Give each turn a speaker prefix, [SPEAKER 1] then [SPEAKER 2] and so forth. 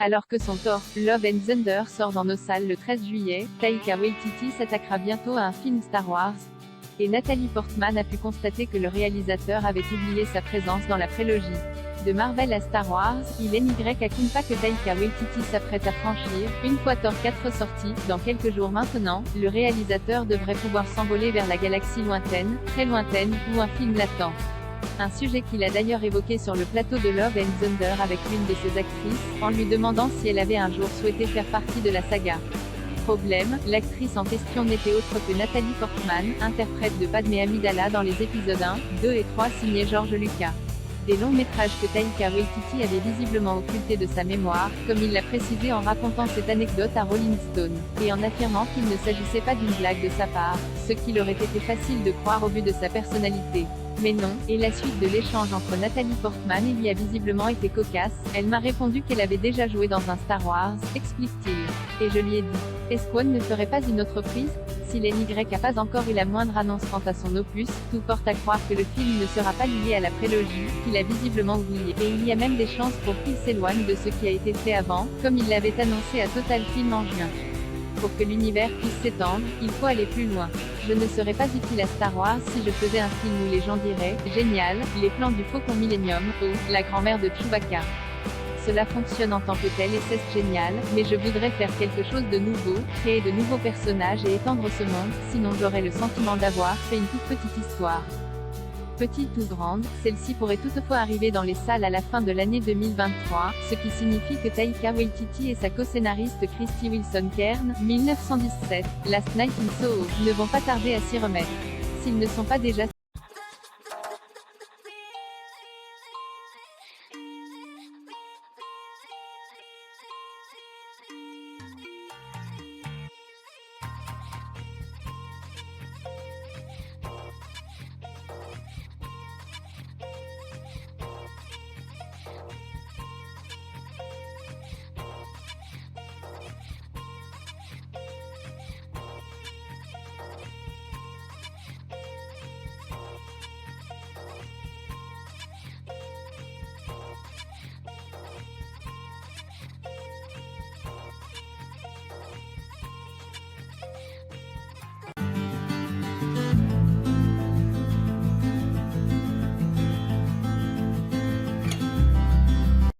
[SPEAKER 1] Alors que son Thor, Love and Thunder sort dans nos salles le 13 juillet, Taika Waititi s'attaquera bientôt à un film Star Wars. Et Nathalie Portman a pu constater que le réalisateur avait oublié sa présence dans la prélogie. De Marvel à Star Wars, il NY account pas que Taika Waititi s'apprête à franchir. Une fois Thor 4 sorti, dans quelques jours maintenant, le réalisateur devrait pouvoir s'envoler vers la galaxie lointaine, très lointaine, où un film l'attend. Un sujet qu'il a d'ailleurs évoqué sur le plateau de Love and Thunder avec l'une de ses actrices, en lui demandant si elle avait un jour souhaité faire partie de la saga. Problème, l'actrice en question n'était autre que Nathalie Portman, interprète de Padmé Amidala dans les épisodes 1, 2 et 3 signés George Lucas. Des longs métrages que Taika Waititi avait visiblement occultés de sa mémoire, comme il l'a précisé en racontant cette anecdote à Rolling Stone, et en affirmant qu'il ne s'agissait pas d'une blague de sa part, ce qu'il aurait été facile de croire au vu de sa personnalité. Mais non, et la suite de l'échange entre Nathalie Portman et lui a visiblement été cocasse. Elle m'a répondu qu'elle avait déjà joué dans un Star Wars, explique-t-il. Et je lui ai dit, est-ce qu'One ne ferait pas une autre prise? Si l'NY a pas encore eu la moindre annonce quant à son opus, tout porte à croire que le film ne sera pas lié à la prélogie, qu'il a visiblement oublié. Et il y a même des chances pour qu'il s'éloigne de ce qui a été fait avant, comme il l'avait annoncé à Total Film en juin. Pour que l'univers puisse s'étendre, il faut aller plus loin. Je ne serais pas utile à Star Wars si je faisais un film où les gens diraient « Génial, les plans du Faucon Millennium, oh, la grand-mère de Chewbacca ». Cela fonctionne en tant que tel et c'est génial, mais je voudrais faire quelque chose de nouveau, créer de nouveaux personnages et étendre ce monde, sinon j'aurais le sentiment d'avoir fait une toute petite histoire. Petite ou grande, celle-ci pourrait toutefois arriver dans les salles à la fin de l'année 2023, ce qui signifie que Taika Waititi et sa co-scénariste Krysty Wilson-Cairn, 1917, Last Night in Soho, ne vont pas tarder à s'y remettre. S'ils ne sont pas déjà